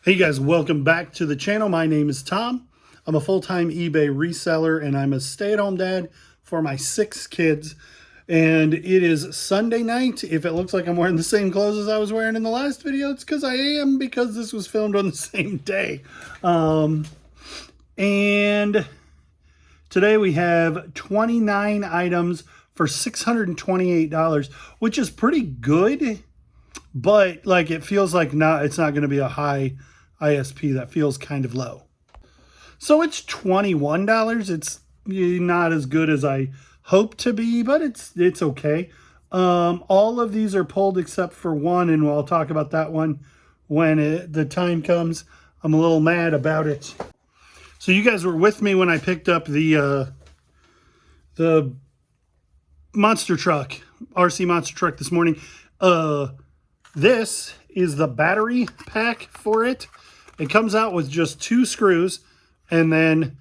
Hey guys, welcome back to the channel. My name is Tom. I'm a full-time eBay reseller and I'm a stay-at-home dad for my 6 kids. And it is Sunday night. If it looks like I'm wearing the same clothes as I was wearing in the last video, it's because I am, because this was filmed on the same day. And today we have 29 items for $628, which is pretty good. But like it feels like it's not going to be a high ISP. That feels kind of low. So it's $21. It's not as good as I hope to be, but it's okay. All of these are pulled except for one, and I'll talk about that one when the time comes. I'm a little mad about it. So you guys were with me when I picked up the monster truck, RC monster truck this morning. This is the battery pack for it. It comes out with just 2 screws and then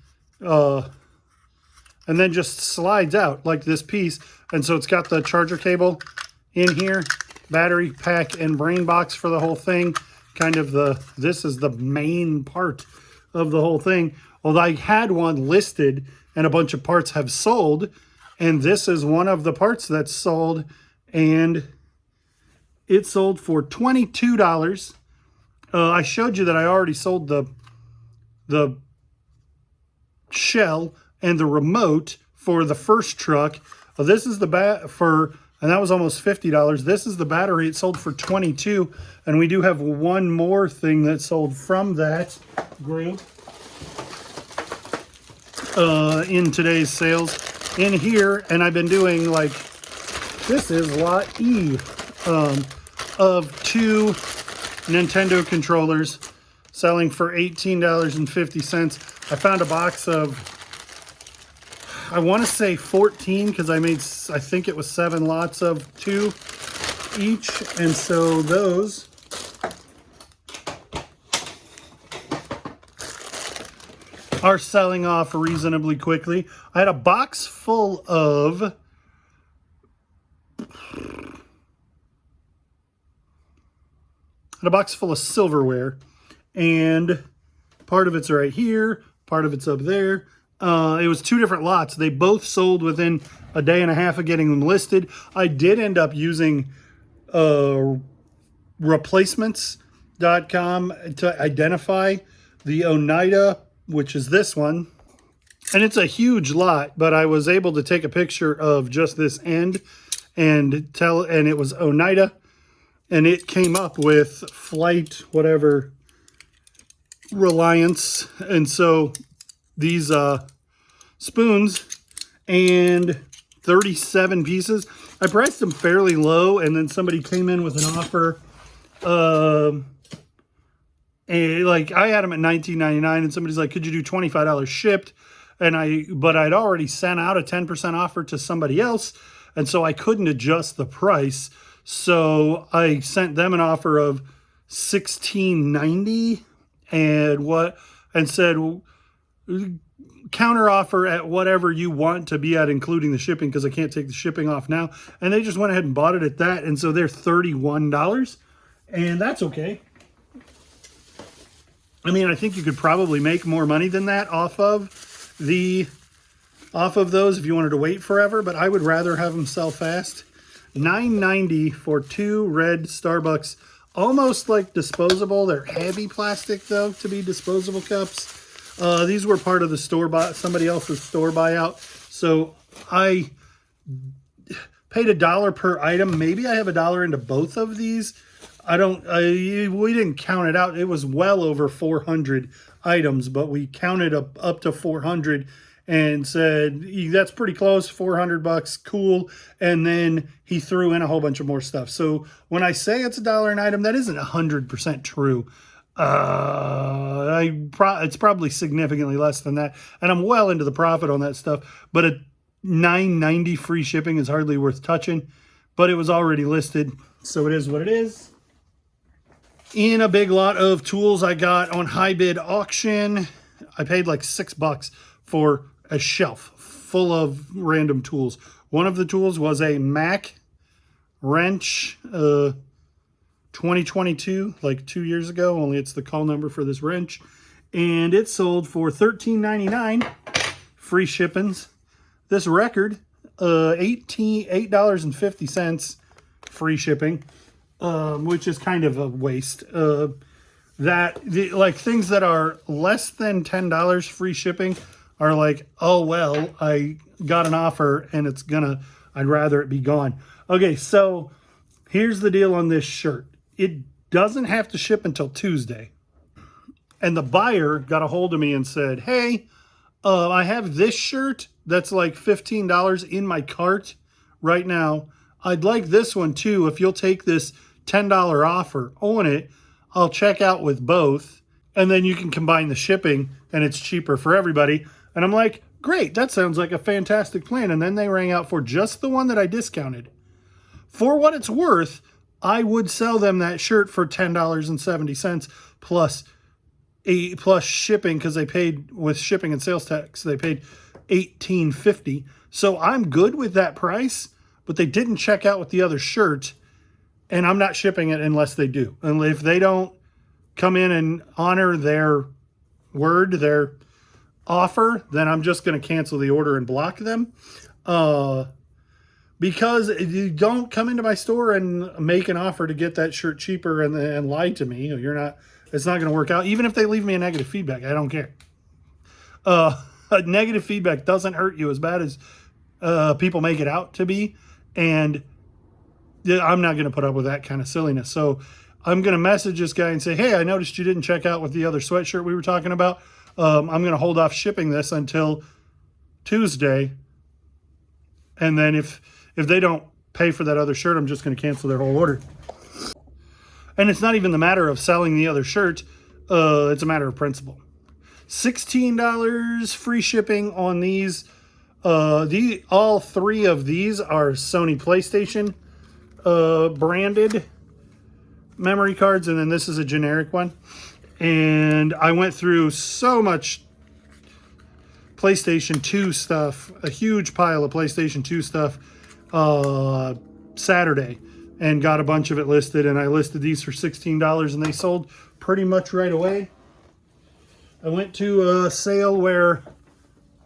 just slides out like this piece. And so it's got the charger cable in here, battery pack and brain box for the whole thing. This is the main part of the whole thing. Although I had one listed and a bunch of parts have sold, and this is one of the parts that's sold, and it sold for $22. I showed you that I already sold the shell and the remote for the first truck. This is the and that was almost $50. This is the battery. It sold for $22, and we do have one more thing that sold from that group in today's sales in here. And I've been doing like, this is lot E of 2 Nintendo controllers selling for $18.50. I found a box of, I want to say 14, because I think it was 7 lots of 2 each. And so those are selling off reasonably quickly. I had a box full of silverware, and part of it's right here, part of it's up there. It was 2 different lots. They both sold within a day and a half of getting them listed. I did end up using replacements.com to identify the Oneida, which is this one. And it's a huge lot, but I was able to take a picture of just this end and it was Oneida. And it came up with flight, whatever, Reliance. And so these spoons, and 37 pieces. I priced them fairly low, and then somebody came in with an offer. Like I had them at $19.99, and somebody's like, could you do $25 shipped? But I'd already sent out a 10% offer to somebody else, and so I couldn't adjust the price. So I sent them an offer of $16.90 and said, counter offer at whatever you want to be at, including the shipping, because I can't take the shipping off now. And they just went ahead and bought it at that. And so they're $31, and that's okay. I mean, I think you could probably make more money than that off of those if you wanted to wait forever, but I would rather have them sell fast. $9.90 for 2 red Starbucks, almost like disposable. They're heavy plastic though to be disposable cups. These were part of the somebody else's store buyout. So I paid $1 per item. Maybe I have $1 into both of these. We didn't count it out. It was well over 400 items, but we counted up to 400 and said, that's pretty close, $400, cool. And then he threw in a whole bunch of more stuff. So when I say it's $1 an item, that isn't 100% true. It's probably significantly less than that. And I'm well into the profit on that stuff. But at $9.90 free shipping is hardly worth touching. But it was already listed, so it is what it is. In a big lot of tools I got on high bid auction, I paid like $6 for a shelf full of random tools. One of the tools was a Mac wrench 2022, like 2 years ago, only it's the call number for this wrench. And it sold for $13.99, free shippings. This record, $8.50, free shipping, which is kind of a waste. Like things that are less than $10 free shipping are like, oh, well, I got an offer and I'd rather it be gone. Okay, so here's the deal on this shirt. It doesn't have to ship until Tuesday. And the buyer got a hold of me and said, hey, I have this shirt that's like $15 in my cart right now. I'd like this one too. If you'll take this $10 offer on it, I'll check out with both. And then you can combine the shipping and it's cheaper for everybody. And I'm like, great, that sounds like a fantastic plan. And then they rang out for just the one that I discounted. For what it's worth, I would sell them that shirt for $10.70 plus shipping, because they paid with shipping and sales tax, they paid $18.50. So I'm good with that price, but they didn't check out with the other shirt, and I'm not shipping it unless they do. And if they don't come in and honor their word, their offer, then I'm just going to cancel the order and block them. Because you don't come into my store and make an offer to get that shirt cheaper and lie to me. It's not going to work out. Even if they leave me a negative feedback, I don't care. Negative feedback doesn't hurt you as bad as people make it out to be. And I'm not going to put up with that kind of silliness. So I'm going to message this guy and say, hey, I noticed you didn't check out with the other sweatshirt we were talking about. I'm going to hold off shipping this until Tuesday. And then if they don't pay for that other shirt, I'm just going to cancel their whole order. And it's not even the matter of selling the other shirt. It's a matter of principle. $16 free shipping on these. All three of these are Sony PlayStation branded memory cards. And then this is a generic one. And I went through so much PlayStation 2 stuff, a huge pile of PlayStation 2 stuff Saturday, and got a bunch of it listed, and I listed these for $16 and they sold pretty much right away. I went to a sale where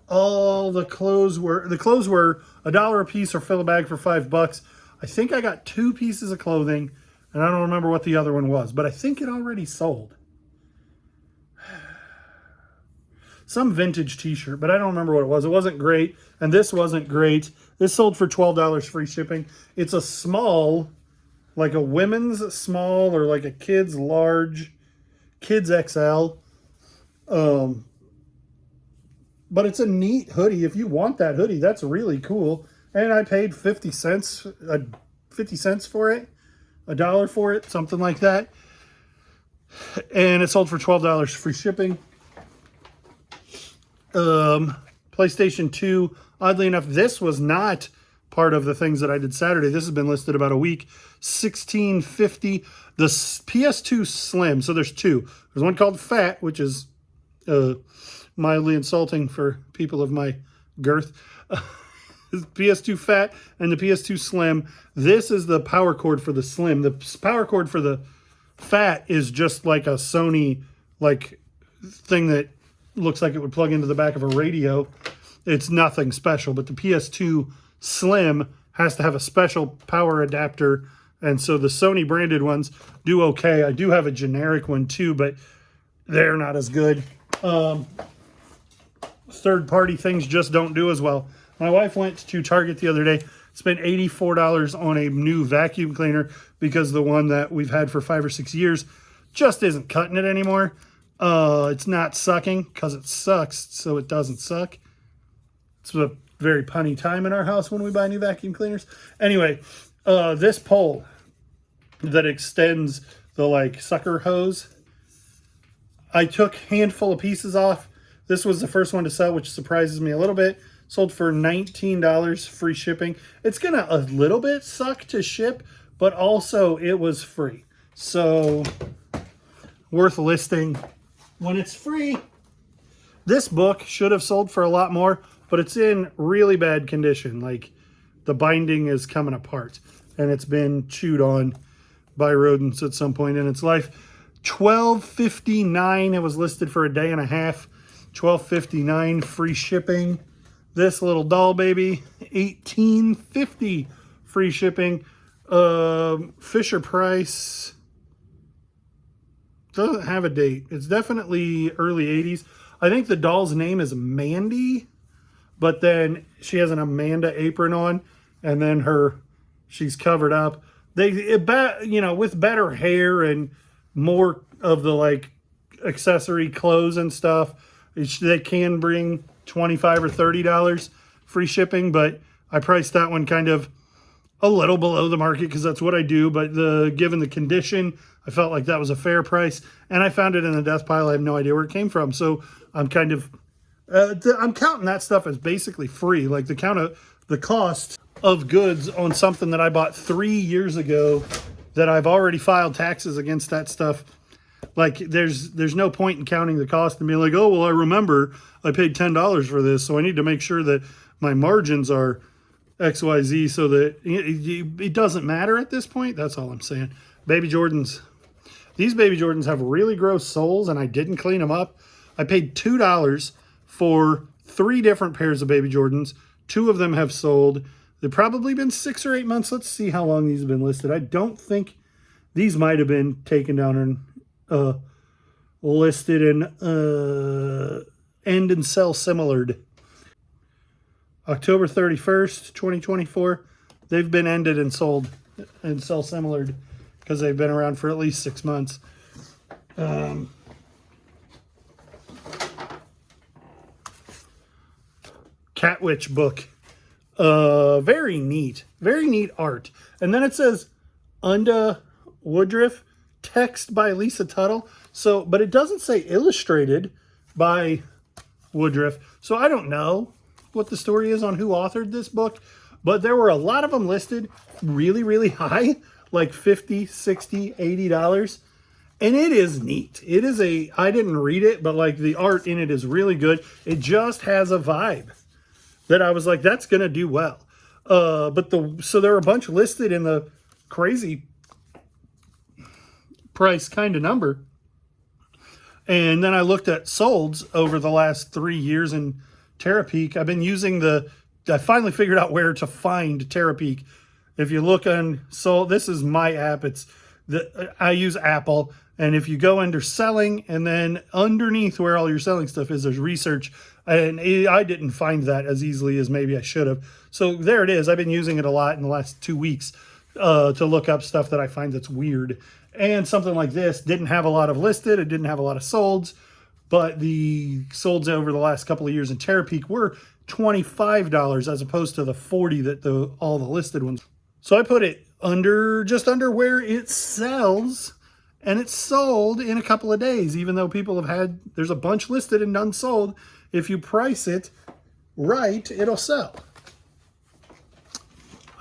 all the clothes were $1 a piece or fill a bag for $5. I think I got 2 pieces of clothing, and I don't remember what the other one was, but I think it already sold. Some vintage t-shirt, but I don't remember what it was. It wasn't great, and this wasn't great. This sold for $12 free shipping. It's a small, like a women's small or like a kid's large, kid's XL. But it's a neat hoodie. If you want that hoodie, that's really cool. And I paid 50 cents for it, $1 for it, something like that. And it sold for $12 free shipping. PlayStation 2, oddly enough, this was not part of the things that I did Saturday. This has been listed about a week. $16.50. The PS2 Slim. So there's two. There's one called Fat, which is mildly insulting for people of my girth. PS2 Fat and the PS2 Slim. This is the power cord for the Slim. The power cord for the Fat is just like a Sony thing that looks like it would plug into the back of a radio. It's nothing special, but the PS2 Slim has to have a special power adapter, and so the Sony branded ones do okay. I do have a generic one too, but they're not as good. Third-party things just don't do as well. My wife went to Target the other day, spent $84 on a new vacuum cleaner because the one that we've had for 5 or 6 years just isn't cutting it anymore. It's not sucking because it sucks, so it doesn't suck. It's a very punny time in our house when we buy new vacuum cleaners. Anyway, this pole that extends the sucker hose, I took a handful of pieces off. This was the first one to sell, which surprises me a little bit. Sold for $19 free shipping. It's gonna a little bit suck to ship, but also it was free. So worth listing when it's free. This book should have sold for a lot more, but it's in really bad condition. Like the binding is coming apart and it's been chewed on by rodents at some point in its life. $12.59. It was listed for a day and a half. $12.59 free shipping. This little doll baby, $18.50 free shipping. Fisher Price doesn't have a date. It's definitely early 80s. I think the doll's name is Mandy, but then she has an Amanda apron on, and then she's covered up. With better hair and more of the like accessory clothes and stuff, they can bring $25 or $30 free shipping, but I priced that one kind of a little below the market because that's what I do. But given the condition, I felt like that was a fair price, and I found it in the death pile. I have no idea where it came from, so I'm kind of I'm counting that stuff as basically free. Like the cost of goods on something that I bought 3 years ago that I've already filed taxes against that stuff. Like there's no point in counting the cost and being like, oh, well, I remember I paid $10 for this, so I need to make sure that my margins are XYZ so that it doesn't matter at this point. That's all I'm saying. Baby Jordans. These Baby Jordans have really gross soles, and I didn't clean them up. I paid $2 for 3 different pairs of Baby Jordans. 2 of them have sold. They've probably been 6 or 8 months. Let's see how long these have been listed. I don't think these might have been taken down and listed and end and sell similared. October 31st, 2024. They've been ended and sold and sell similared because they've been around for at least 6 months. Catwitch book. Very neat art. And then it says Unda Woodruff, text by Lisa Tuttle. So, but it doesn't say illustrated by Woodruff. So I don't know what the story is on who authored this book, but there were a lot of them listed really, really high, like $50, $60, $80. And it is neat. It is I didn't read it, but like the art in it is really good. It just has a vibe that I was like, that's going to do well. So there were a bunch listed in the crazy price kind of number. And then I looked at solds over the last 3 years in Terapeak. I've been using I finally figured out where to find Terapeak. If you look on sold, this is my app. I use Apple. And if you go under selling, and then underneath where all your selling stuff is, there's research. And I didn't find that as easily as maybe I should have. So there it is. I've been using it a lot in the last 2 weeks to look up stuff that I find that's weird. And something like this didn't have a lot of listed. It didn't have a lot of solds. But the solds over the last couple of years in Terapeak were $25 as opposed to the $40 that all the listed ones. So I put it just under where it sells, and it's sold in a couple of days, even though people there's a bunch listed and none sold. If you price it right, it'll sell.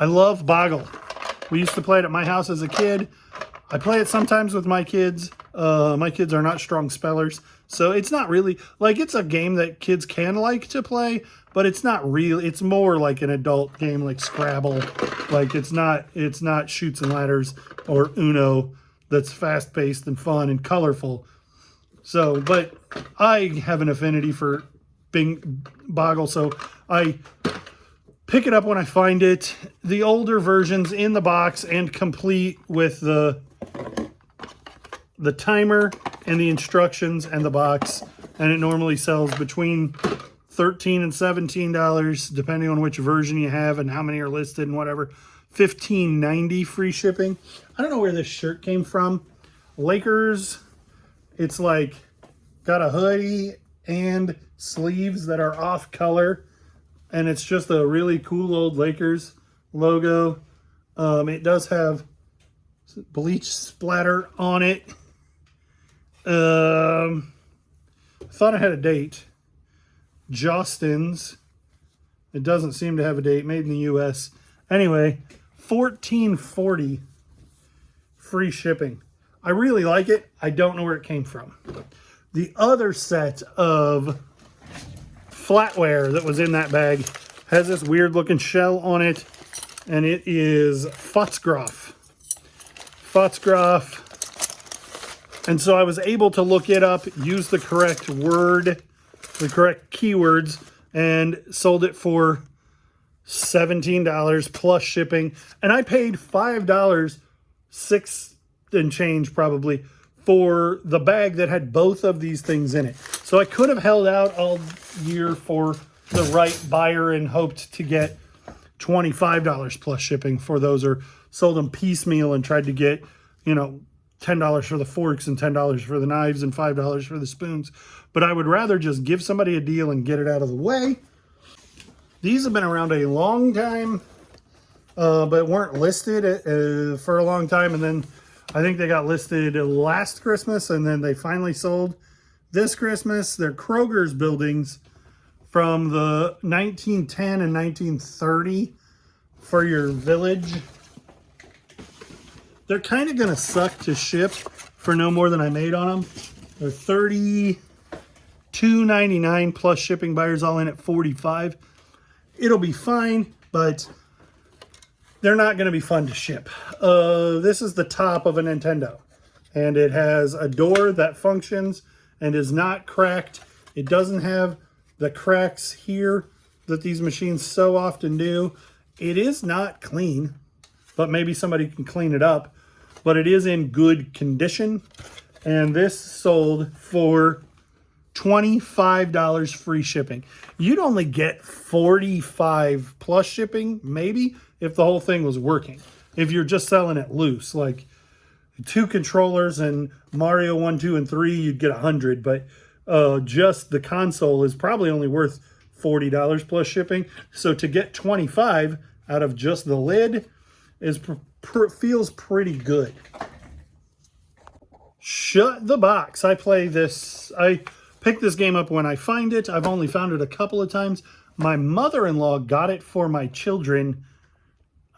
I love Boggle. We used to play it at my house as a kid. I play it sometimes with my kids. My kids are not strong spellers, so it's not really like it's a game that kids can like to play, but it's not real. It's more like an adult game like Scrabble. Like it's not Chutes and Ladders or Uno that's fast-paced and fun and colorful. So, but I have an affinity for Boggle, so I pick it up when I find it. The older versions in the box and complete with the timer and the instructions and the box, and it normally sells between $13 and $17 depending on which version you have and how many are listed and whatever. $15.90 free shipping. I don't know where this shirt came from. Lakers. It's like got a hoodie and sleeves that are off color, and it's just a really cool old Lakers logo. It does have bleach splatter on it. I thought it had a date. Jostens. It doesn't seem to have a date. Made in the US. Anyway, $14.40 free shipping. I really like it. I don't know where it came from. The other set of flatware that was in that bag has this weird looking shell on it, and it is Foxgroff Spotsgraph. And so I was able to look it up, use the correct word, the correct keywords, and sold it for $17 plus shipping. And I paid $5, 6 and change probably, for the bag that had both of these things in it. So I could have held out all year for the right buyer and hoped to get $25 plus shipping for those, or sold them piecemeal and tried to get, you know, $10 for the forks and $10 for the knives and $5 for the spoons. But I would rather just give somebody a deal and get it out of the way. These have been around a long time, but weren't listed for a long time. And then I think they got listed last Christmas, and then they finally sold this Christmas. They're Kroger's buildings from the 1910 and 1930 for your village. They're kind of going to suck to ship for no more than I made on them. They're $32.99 plus shipping, buyers all in at $45. It'll be fine, but they're not going to be fun to ship. This is the top of a Nintendo, and it has a door that functions and is not cracked. It doesn't have the cracks here that these machines so often do. It is not clean, but maybe somebody can clean it up. But it is in good condition, and this sold for $25 free shipping. You'd only get $45 plus shipping, maybe, if the whole thing was working. If you're just selling it loose, like 2 controllers and Mario 1, 2, and 3, you'd get $100. But just the console is probably only worth $40 plus shipping. So to get $25 out of just the lid is feels pretty good. Shut the box. I play this. I pick this game up when I find it. I've only found it a couple of times. My mother-in-law got it for my children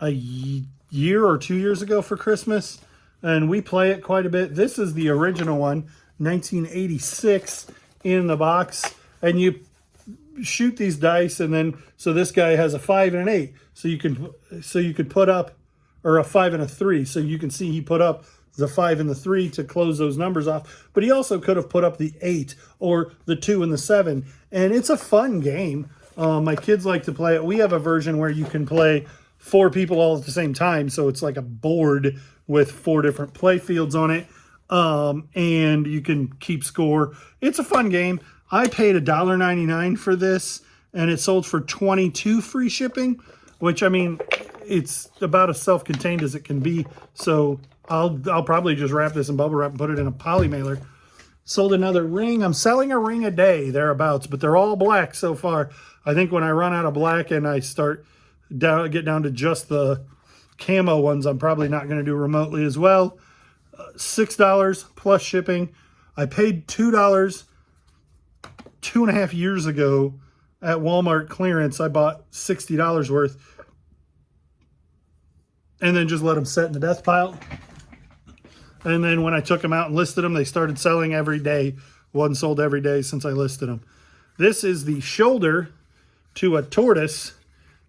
a year or 2 years ago for Christmas, and we play it quite a bit. This is the original one, 1986 in the box, and you shoot these dice, and then so this guy has a 5 and an 8, so you could put up, or a 5 and a 3, so you can see he put up the 5 and the 3 to close those numbers off, but he also could have put up the 8 or the 2 and the 7, and it's a fun game. My kids like to play it. We have a version where you can play 4 people all at the same time, so it's like a board with 4 different play fields on it, and you can keep score. It's a fun game. I paid $1.99 for this, and it sold for $22 free shipping, which, I mean, it's about as self-contained as it can be, so I'll probably just wrap this in bubble wrap and put it in a poly mailer. Sold another ring. I'm selling a ring a day, thereabouts, but they're all black so far. I think when I run out of black and I get down to just the camo ones, I'm probably not going to do remotely as well. $6 plus shipping. I paid $2 2.5 years ago at Walmart clearance. I bought $60 worth and then just let them set in the death pile. And then when I took them out and listed them, they started selling every day. One sold every day since I listed them. This is the shoulder to a tortoise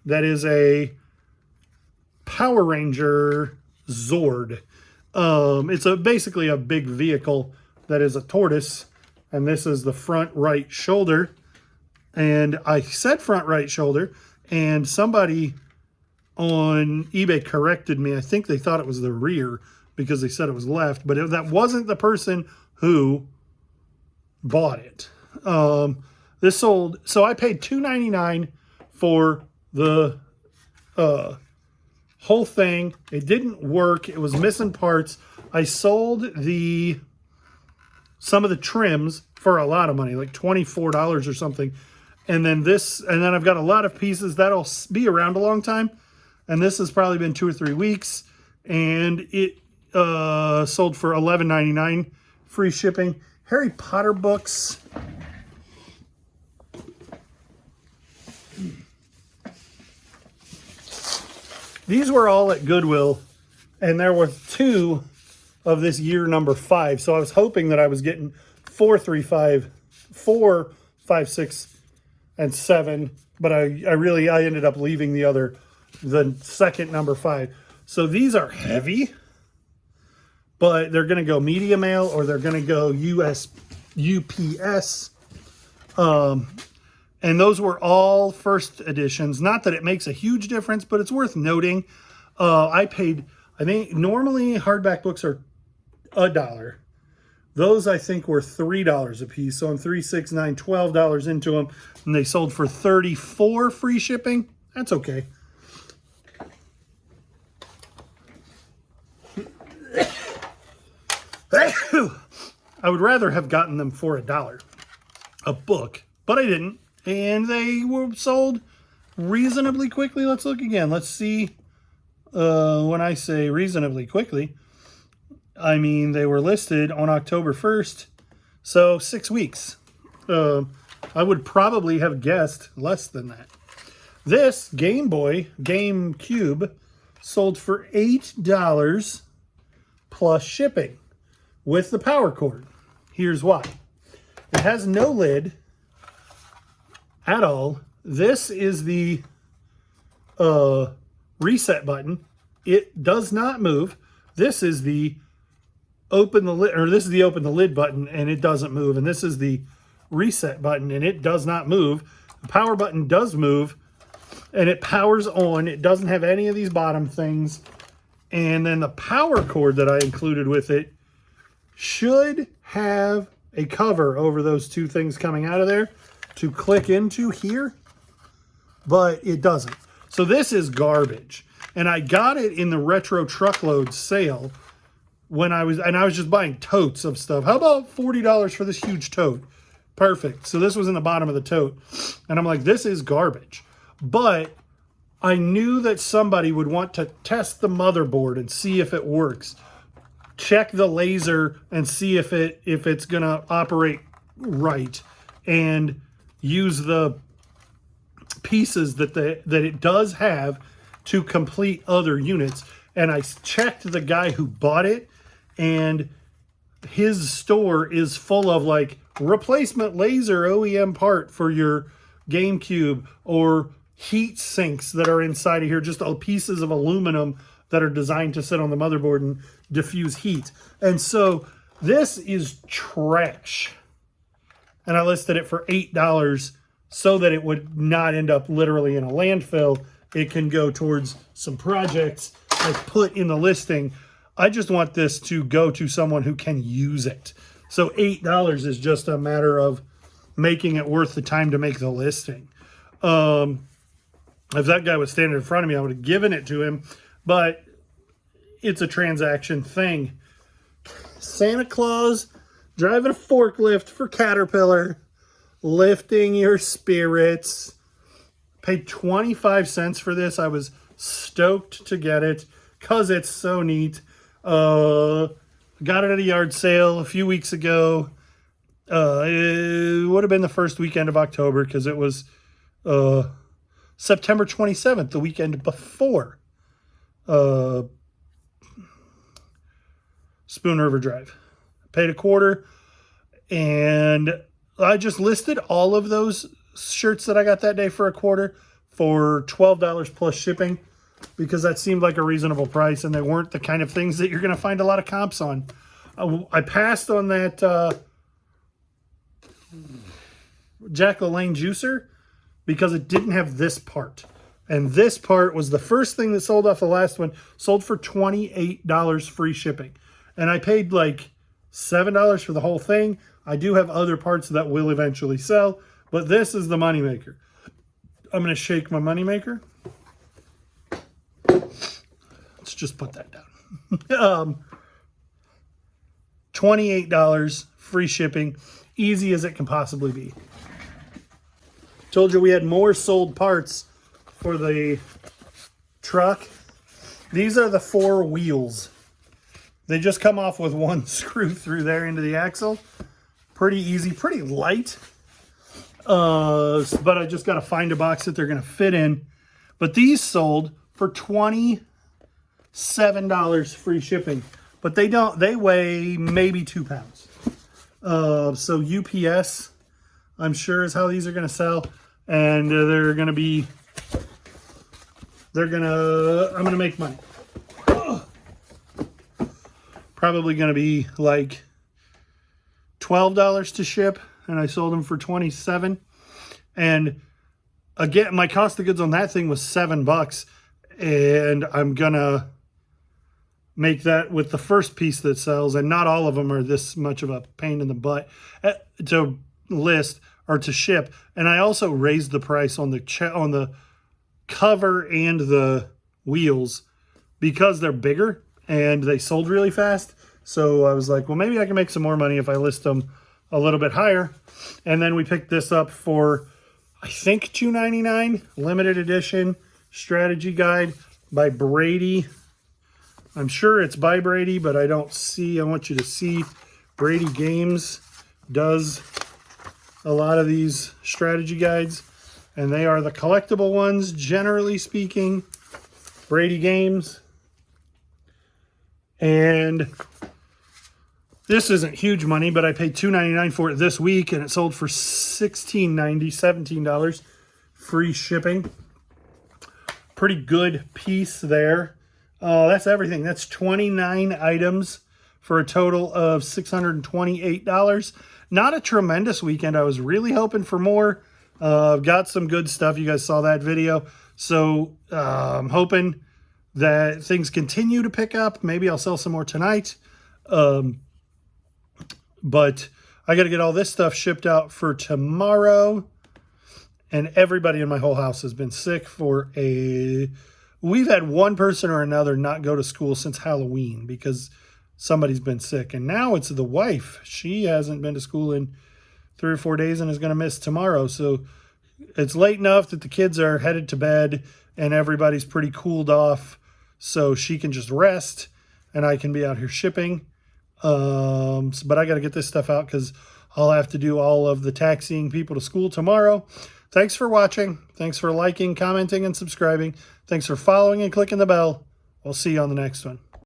that is a Power Ranger Zord. It's basically a big vehicle that is a tortoise. And this is the front right shoulder. And I said front right shoulder, and somebody on eBay corrected me. I think they thought it was the rear because they said it was left, but that wasn't the person who bought it. This sold, so I paid $2.99 for the whole thing. It didn't work. It was missing parts. I sold some of the trims for a lot of money, like $24 or something. And then I've got a lot of pieces that'll be around a long time. And this has probably been 2 or 3 weeks, and it sold for $11.99 free shipping. Harry Potter books. These were all at Goodwill, and there were 2 of this year number 5. So I was hoping that I was getting 4, 3, 5, 4, 5, 6, and 7. But I ended up leaving the second number 5. So these are heavy. but they're going to go media mail or they're going to go UPS. And those were all first editions. Not that it makes a huge difference, but it's worth noting. I think normally hardback books are $1. Those I think were $3 a piece. So I'm $3, $6, $9, $12 into them, and they sold for $34 free shipping. That's okay. I would rather have gotten them for $1 a book, but I didn't. And they were sold reasonably quickly. Let's look again. Let's see. When I say reasonably quickly, I mean they were listed on October 1st. So 6 weeks. I would probably have guessed less than that. This Game Boy, GameCube, sold for $8 plus shipping with the power cord. Here's why. It has no lid at all. This is the reset button. It does not move. This is the open the lid, or this is the open the lid button, and it doesn't move. And this is the reset button, and it does not move. The power button does move, and it powers on. It doesn't have any of these bottom things. And then the power cord that I included with it should have a cover over those two things coming out of there to click into here, but it doesn't. So this is garbage. And I got it in the retro truckload sale when I was just buying totes of stuff. How about $40 for this huge tote? Perfect. So this was in the bottom of the tote. And I'm like, this is garbage. But I knew that somebody would want to test the motherboard and see if it works. Check the laser and see if it's going to operate right, and use the pieces that it does have to complete other units. And I checked the guy who bought it, and his store is full of like replacement laser OEM part for your GameCube, or heat sinks that are inside of here, just all pieces of aluminum that are designed to sit on the motherboard and diffuse heat. And so this is trash. And I listed it for $8 so that it would not end up literally in a landfill. It can go towards some projects I put in the listing. I just want this to go to someone who can use it. So $8 is just a matter of making it worth the time to make the listing. If that guy was standing in front of me, I would have given it to him, but it's a transaction thing. Santa Claus driving a forklift for Caterpillar, lifting your spirits. Paid 25 cents for this. I was stoked to get it because it's so neat. Got it at a yard sale a few weeks ago. It would have been the first weekend of October because it was September 27th, the weekend before Spoon River Drive. Paid $25, and I just listed all of those shirts that I got that day for $25 for $12 plus shipping, because that seemed like a reasonable price, and they weren't the kind of things that you're going to find a lot of comps on. I passed on that Jack LaLanne juicer because it didn't have this part. And this part was the first thing that sold off the last one. Sold for $28 free shipping. And I paid like $7 for the whole thing. I do have other parts that will eventually sell, but this is the moneymaker. I'm going to shake my moneymaker. Let's just put that down. $28 free shipping. Easy as it can possibly be. Told you we had more sold parts for the truck. These are the 4 wheels. They just come off with one screw through there into the axle. Pretty easy, pretty light. But I just got to find a box that they're going to fit in. But these sold for $27 free shipping. But they don't, they weigh maybe 2 pounds. So UPS, I'm sure, is how these are going to sell. And I'm going to make money. probably going to be like $12 to ship, and I sold them for $27. And again, my cost of goods on that thing was $7, and I'm gonna make that with the first piece that sells, and not all of them are this much of a pain in the butt to list or to ship. And I also raised the price on the cover and the wheels because they're bigger and they sold really fast. So I was like, well, maybe I can make some more money if I list them a little bit higher. And then we picked this up for, I think, $2.99, limited edition strategy guide by Brady. I'm sure it's by Brady, but I don't see. I want you to see Brady Games does a lot of these strategy guides, and they are the collectible ones, generally speaking. Brady Games. And this isn't huge money, but I paid $2.99 for it this week, and it sold for $16.90, $17, free shipping. Pretty good piece there. That's everything. That's 29 items for a total of $628. Not a tremendous weekend. I was really hoping for more. Got some good stuff. You guys saw that video. So I'm hoping that things continue to pick up. Maybe I'll sell some more tonight. But I got to get all this stuff shipped out for tomorrow. And everybody in my whole house has been sick for we've had one person or another not go to school since Halloween because somebody's been sick. And now it's the wife. She hasn't been to school in 3 or 4 days and is going to miss tomorrow. So it's late enough that the kids are headed to bed and everybody's pretty cooled off. So she can just rest and I can be out here shipping. But I got to get this stuff out because I'll have to do all of the taxiing people to school tomorrow. Thanks for watching. Thanks for liking, commenting, and subscribing. Thanks for following and clicking the bell. I'll see you on the next one.